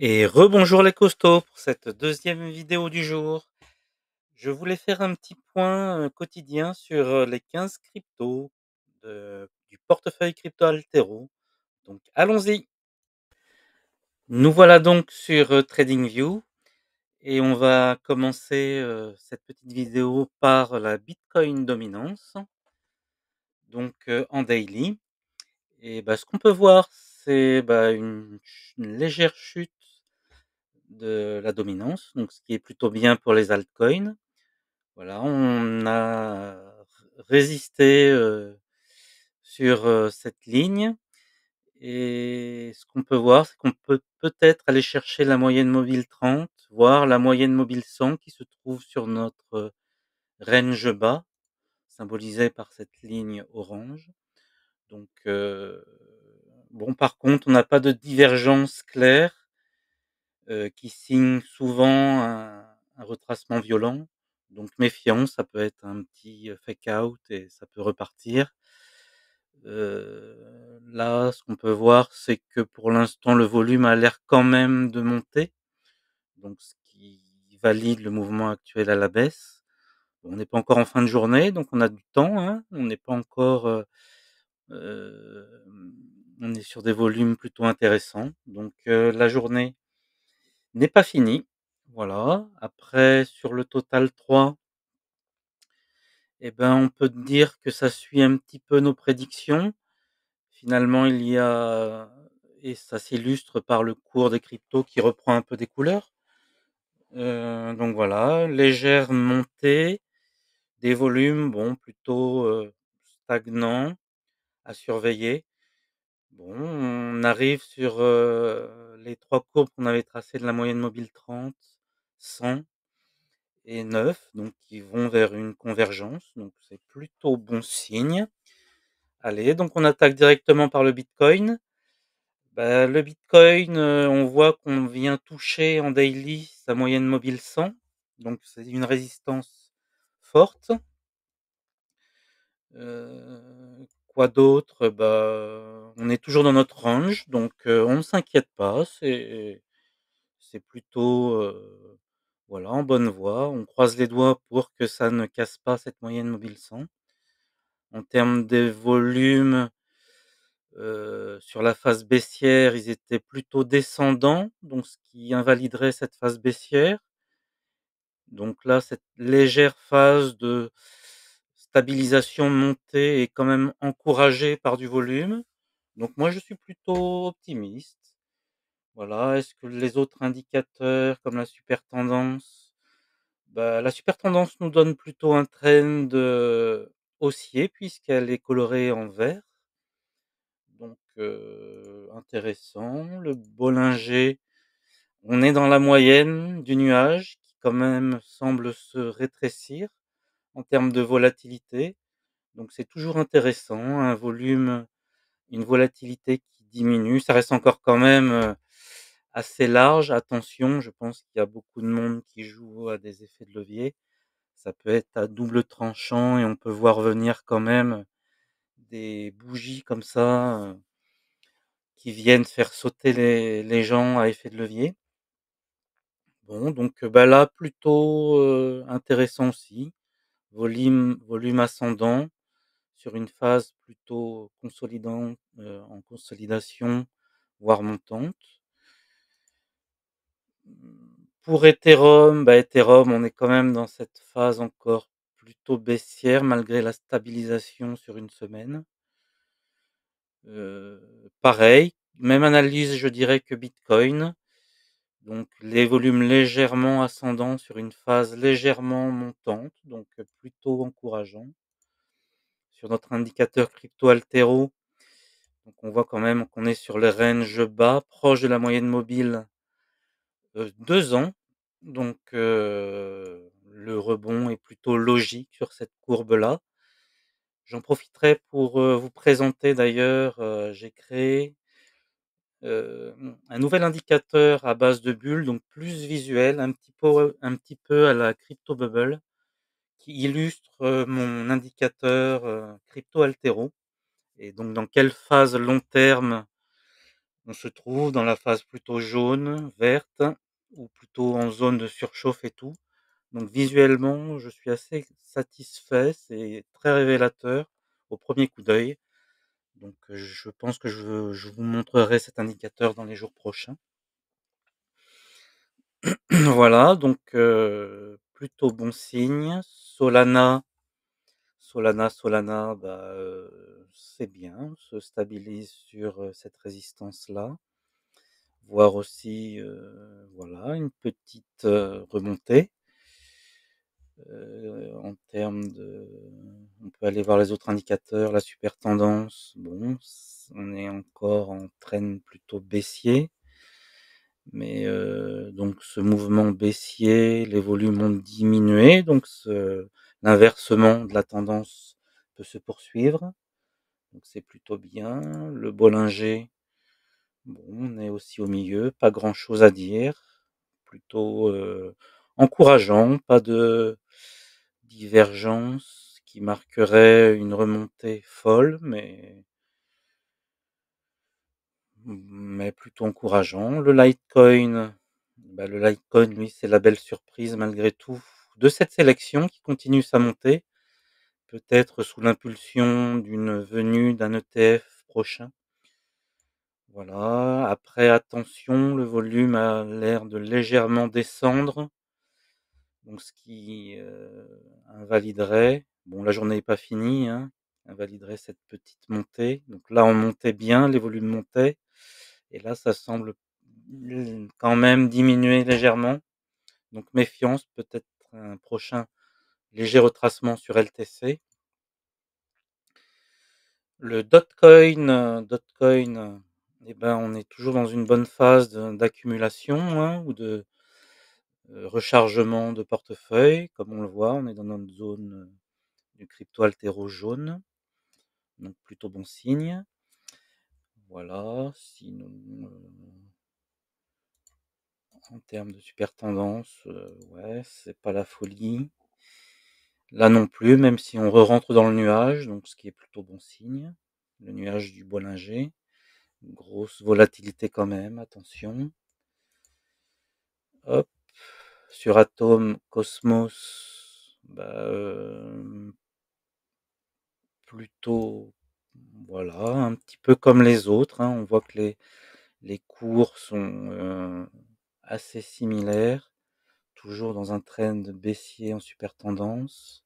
Et rebonjour les costauds pour cette deuxième vidéo du jour. Je voulais faire un petit point quotidien sur les 15 cryptos du portefeuille Crypto Altero. Donc allons-y. Nous voilà donc sur TradingView et on va commencer cette petite vidéo par la Bitcoin dominance, donc en daily. Et ce qu'on peut voir, c'est une légère chute de la dominance, donc ce qui est plutôt bien pour les altcoins. Voilà, on a résisté, sur, cette ligne et ce qu'on peut voir, c'est qu'on peut peut-être aller chercher la moyenne mobile 30, voire la moyenne mobile 100 qui se trouve sur notre, range bas, symbolisé par cette ligne orange. Donc, bon, par contre, on n'a pas de divergence claire, qui signe souvent un retracement violent. Donc méfiance, ça peut être un petit, fake out et ça peut repartir. Là, ce qu'on peut voir, c'est que pour l'instant, le volume a l'air quand même de monter, donc ce qui valide le mouvement actuel à la baisse. On n'est pas encore en fin de journée, donc on a du temps, hein. On n'est pas encore, on est sur des volumes plutôt intéressants. Donc, la journée n'est pas finie. Voilà. Après, sur le total 3, on peut dire que ça suit un petit peu nos prédictions. Finalement, il y a et ça s'illustre par le cours des cryptos qui reprend un peu des couleurs. Donc voilà, légère montée, des volumes, bon, plutôt, stagnants, à surveiller. Bon, on arrive sur, les 3 courbes qu'on avait tracées de la moyenne mobile 30, 100 et 9, donc qui vont vers une convergence, donc c'est plutôt bon signe. Allez, donc on attaque directement par le bitcoin. Le bitcoin, on voit qu'on vient toucher en daily sa moyenne mobile 100, donc c'est une résistance forte. Quoi d'autre? On est toujours dans notre range, donc on ne s'inquiète pas, c'est plutôt, voilà, en bonne voie. On croise les doigts pour que ça ne casse pas cette moyenne mobile 100. En termes de volume, sur la phase baissière, ils étaient plutôt descendants, donc ce qui invaliderait cette phase baissière. Donc là, cette légère phase de stabilisation montée est quand même encouragée par du volume. Donc moi, je suis plutôt optimiste. Voilà. Est-ce que les autres indicateurs comme la super tendance, la super tendance nous donne plutôt un trend, haussier puisqu'elle est colorée en vert. Donc, intéressant. Le Bollinger, on est dans la moyenne du nuage qui quand même semble se rétrécir en termes de volatilité. Donc c'est toujours intéressant, un volume, une volatilité qui diminue. Ça reste encore quand même, assez large. Attention, je pense qu'il y a beaucoup de monde qui joue à des effets de levier. Ça peut être à double tranchant et on peut voir venir quand même des bougies comme ça, qui viennent faire sauter les gens à effet de levier. Bon, donc, là plutôt, intéressant aussi. Volume ascendant sur une phase plutôt consolidante, en consolidation, voire montante. Pour Ethereum, Ethereum, on est quand même dans cette phase encore plutôt baissière malgré la stabilisation sur une semaine. Pareil, même analyse, je dirais, que Bitcoin. Donc les volumes légèrement ascendants sur une phase légèrement montante, donc plutôt encourageant. Sur notre indicateur crypto Altero, donc on voit quand même qu'on est sur les ranges bas, proche de la moyenne mobile, 2 ans. Donc le rebond est plutôt logique sur cette courbe-là. J'en profiterai pour, vous présenter d'ailleurs, j'ai créé, un nouvel indicateur à base de bulles, donc plus visuel, un petit peu à la Crypto Bubble, qui illustre, mon indicateur, Crypto Altero et donc dans quelle phase long terme On se trouve dans la phase plutôt jaune, verte ou plutôt en zone de surchauffe et tout. Donc visuellement, je suis assez satisfait, c'est très révélateur au premier coup d'œil. Donc je pense que je vous montrerai cet indicateur dans les jours prochains. Voilà, donc plutôt bon signe. Solana, bah, c'est bien, on se stabilise sur, cette résistance-là. Voir aussi, voilà, une petite, remontée. En termes de On peut aller voir les autres indicateurs, la super tendance, bon, on est encore en trend plutôt baissier, mais donc ce mouvement baissier, les volumes ont diminué, donc l'inversement de la tendance peut se poursuivre, donc c'est plutôt bien. Le Bollinger, bon, on est aussi au milieu, pas grand chose à dire, plutôt encourageant, pas de divergence qui marquerait une remontée folle, mais plutôt encourageant. Le Litecoin, lui, c'est la belle surprise malgré tout de cette sélection qui continue sa montée, peut-être sous l'impulsion d'une venue d'un ETF prochain. Voilà, après attention, le volume a l'air de légèrement descendre, donc ce qui, invaliderait bon, la journée n'est pas finie, hein, invaliderait cette petite montée. Donc là, on montait bien, les volumes montaient et là, ça semble, quand même diminuer légèrement. Donc méfiance, peut-être un prochain léger retracement sur LTC. Le Dotcoin, eh ben, on est toujours dans une bonne phase d'accumulation, hein, ou de rechargement de portefeuille. Comme on le voit, on est dans notre zone du crypto altéro jaune, donc plutôt bon signe. Voilà, sinon, en termes de super tendance, ouais, c'est pas la folie. Là non plus, même si on re-rentre dans le nuage, donc ce qui est plutôt bon signe. Le nuage du Bollinger. Grosse volatilité quand même, attention. Hop, sur Atom, Cosmos, bah, plutôt, voilà, un petit peu comme les autres, hein. On voit que les cours sont, assez similaires, toujours dans un trend baissier en super tendance.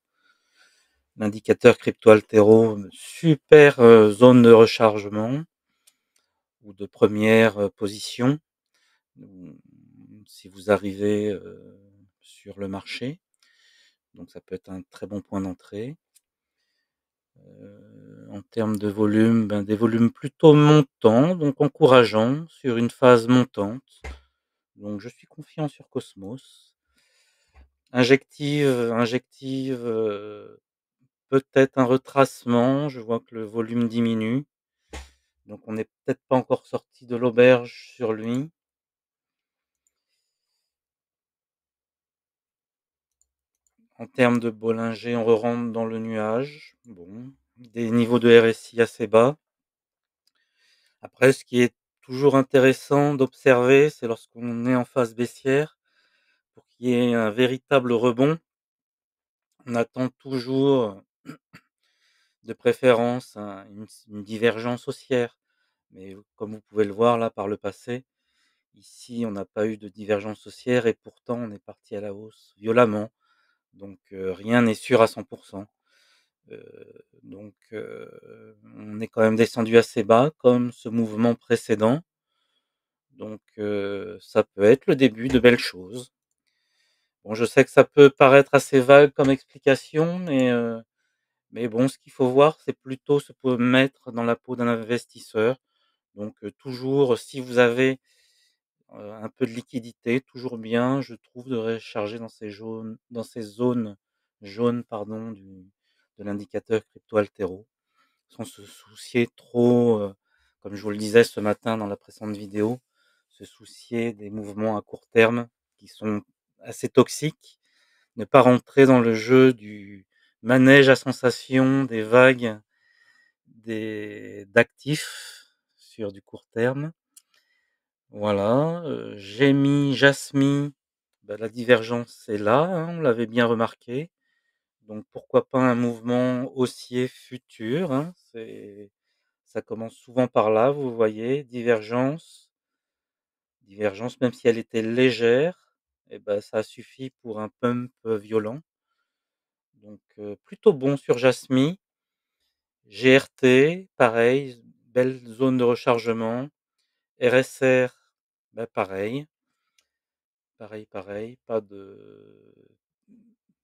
L'indicateur crypto-altéro, super, zone de rechargement ou de première, position, mmh, si vous arrivez, sur le marché. Donc ça peut être un très bon point d'entrée. En termes de volume, ben, des volumes plutôt montants, donc encourageants sur une phase montante. Donc je suis confiant sur Cosmos. Injective, peut-être un retracement, je vois que le volume diminue, donc on n'est peut-être pas encore sorti de l'auberge sur lui. En termes de Bollinger, on re-rentre dans le nuage. Bon, des niveaux de RSI assez bas. Après, ce qui est toujours intéressant d'observer, c'est lorsqu'on est en phase baissière, pour qu'il y ait un véritable rebond, on attend toujours, de préférence, une divergence haussière. Mais comme vous pouvez le voir là par le passé, ici on n'a pas eu de divergence haussière et pourtant on est parti à la hausse violemment. Donc rien n'est sûr à 100. Donc on est quand même descendu assez bas comme ce mouvement précédent. Donc ça peut être le début de belles choses. Bon, je sais que ça peut paraître assez vague comme explication, mais bon, ce qu'il faut voir, c'est plutôt se mettre dans la peau d'un investisseur. Donc toujours, si vous avez, un peu de liquidité, toujours bien, je trouve, de recharger dans ces zones jaunes, pardon, de l'indicateur crypto altéro, sans se soucier trop, comme je vous le disais ce matin dans la précédente vidéo, se soucier des mouvements à court terme qui sont assez toxiques. Ne pas rentrer dans le jeu du manège à sensations, des vagues, des d'actifs sur du court terme. Voilà, j'ai mis Jasmy, bah, la divergence est là, hein, on l'avait bien remarqué. Donc pourquoi pas un mouvement haussier futur, hein? Ça commence souvent par là, vous voyez? Divergence même si elle était légère et ben ça a suffi pour un pump, violent. Donc plutôt bon sur Jasmy. GRT, pareil, belle zone de rechargement. RSR, bah, pareil. Pareil, pas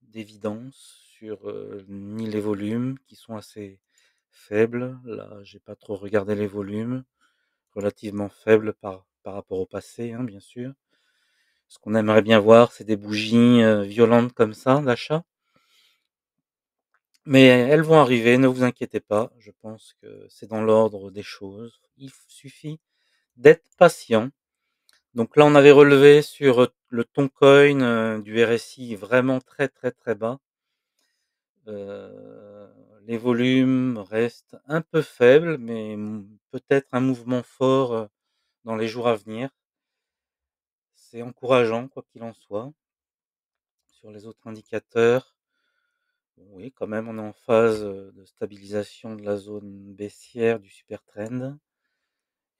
d'évidence sur, ni les volumes qui sont assez faibles. Là, j'ai pas trop regardé les volumes, relativement faibles par rapport au passé, hein, bien sûr. Ce qu'on aimerait bien voir, c'est des bougies, violentes comme ça d'achat. Mais elles vont arriver, ne vous inquiétez pas, je pense que c'est dans l'ordre des choses. Il suffit d'être patient. Donc là, on avait relevé sur, le Toncoin, du RSI vraiment très, très, très bas. Heu, les volumes restent un peu faibles, mais peut-être un mouvement fort, dans les jours à venir. C'est encourageant quoi qu'il en soit. Sur les autres indicateurs, oui, quand même, on est en phase, de stabilisation de la zone baissière du super trend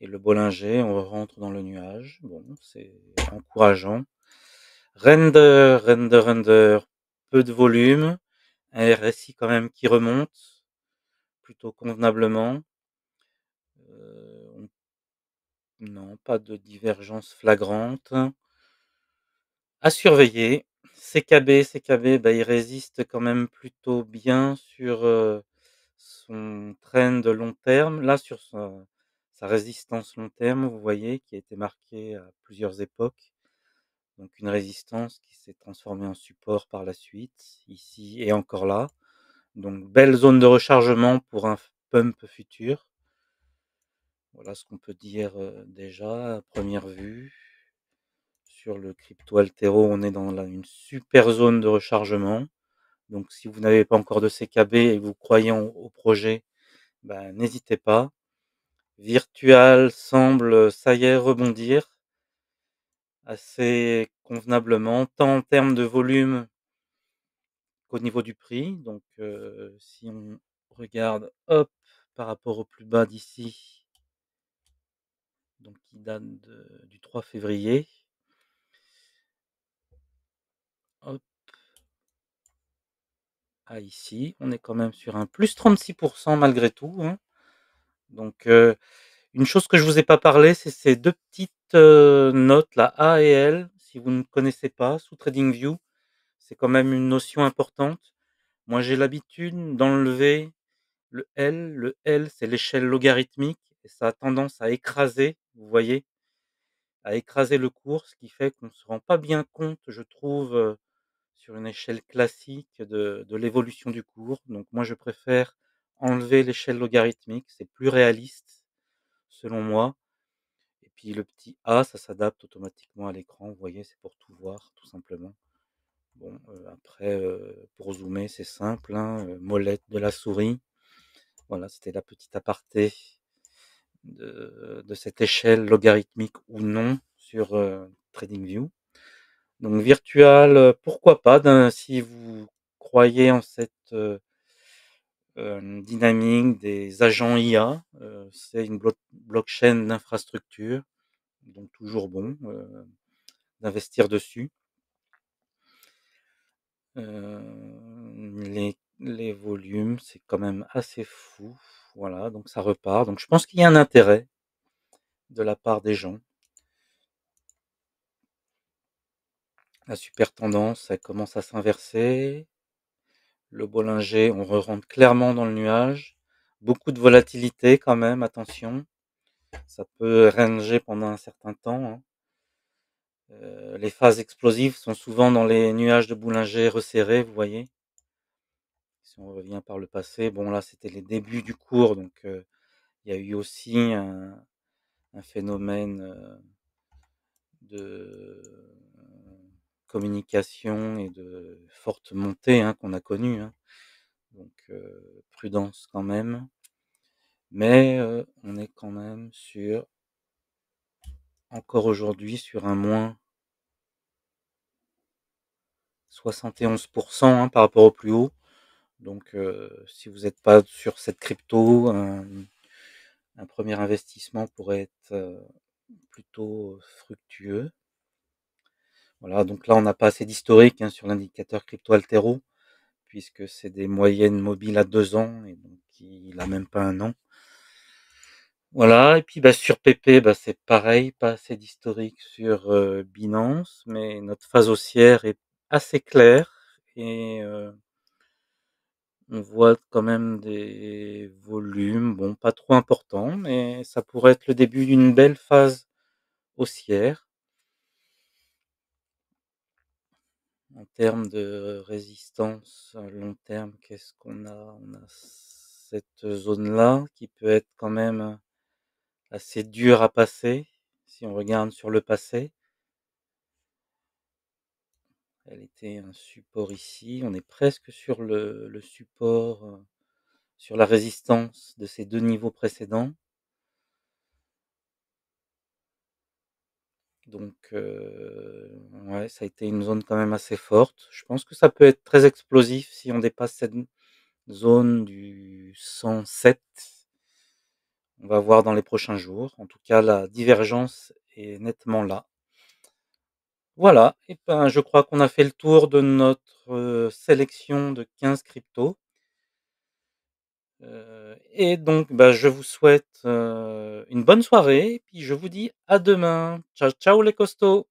et le Bollinger, on rentre dans le nuage. Bon, c'est encourageant. Render, peu de volume, un RSI quand même qui remonte plutôt convenablement. On non, pas de divergence flagrante. À surveiller. CKB, bah, il résiste quand même plutôt bien sur, son trend de long terme. Là, sur sa résistance long terme, vous voyez, qui a été marquée à plusieurs époques. Donc une résistance qui s'est transformée en support par la suite, ici et encore là. Donc belle zone de rechargement pour un pump futur. Voilà ce qu'on peut dire, déjà à première vue. Sur le crypto altéro, on est dans une super zone de rechargement. Donc si vous n'avez pas encore de CKB et que vous croyez au projet, ben, n'hésitez pas. Virtual semble, ça y est, rebondir assez convenablement, tant en termes de volume qu'au niveau du prix. Donc si on regarde, hop, par rapport au plus bas d'ici, donc qui date du 3 février. Hop, à ici, on est quand même sur un plus 36% malgré tout, hein. Donc une chose que je vous ai pas parlé, c'est ces 2 petites, notes là, A et L. Si vous ne connaissez pas, sous TradingView, c'est quand même une notion importante. Moi, j'ai l'habitude d'enlever le L. Le L, c'est l'échelle logarithmique et ça a tendance à écraser, vous voyez? À écraser le cours, ce qui fait qu'on ne se rend pas bien compte, je trouve, sur une échelle classique de l'évolution du cours. Donc moi, je préfère enlever l'échelle logarithmique, c'est plus réaliste selon moi. Et puis le petit A, ça s'adapte automatiquement à l'écran, vous voyez? C'est pour tout voir, tout simplement. Bon, après, pour zoomer, c'est simple, hein, molette de la souris. Voilà, c'était la petite aparté de cette échelle logarithmique ou non sur, TradingView. Donc virtual, pourquoi pas si vous croyez en cette, dynamique des agents IA, c'est une blockchain d'infrastructure, donc toujours bon, d'investir dessus. Les volumes, c'est quand même assez fou. Voilà, donc ça repart. Donc je pense qu'il y a un intérêt de la part des gens. La super tendance, elle commence à s'inverser. Le Bollinger, on rentre clairement dans le nuage. Beaucoup de volatilité quand même, attention. Ça peut ranger pendant un certain temps, hein. Les phases explosives sont souvent dans les nuages de Bollinger resserrés, vous voyez? Si on revient par le passé, bon là, c'était les débuts du cours, donc il y a eu aussi un phénomène, de communication et de forte montée, hein, qu'on a connu, hein. Donc prudence quand même. Mais on est quand même sur encore aujourd'hui sur un moins 71, hein, par rapport au plus haut. Donc, si vous êtes pas sur cette crypto, un 1er investissement pourrait être, plutôt fructueux. Voilà, donc là, on n'a pas assez d'historique, hein, sur l'indicateur crypto Altero, puisque c'est des moyennes mobiles à 2 ans et donc il a même pas 1 an. Voilà et puis, bah, sur PP, bah, c'est pareil, pas assez d'historique sur, Binance, mais notre phase haussière est assez claire et on voit quand même des volumes, bon, pas trop importants, mais ça pourrait être le début d'une belle phase haussière. En termes de résistance à long terme, qu'est-ce qu'on a? On a cette zone-là qui peut être quand même assez dure à passer, si on regarde sur le passé. Elle était un support ici, on est presque sur le support, sur la résistance de ces 2 niveaux précédents. Donc, ouais, ça a été une zone quand même assez forte. Je pense que ça peut être très explosif si on dépasse cette zone du 107. On va voir dans les prochains jours. En tout cas, la divergence est nettement là. Voilà et ben, je crois qu'on a fait le tour de notre, sélection de 15 cryptos, et donc, bah, je vous souhaite, une bonne soirée et puis je vous dis à demain. Ciao, ciao les costauds.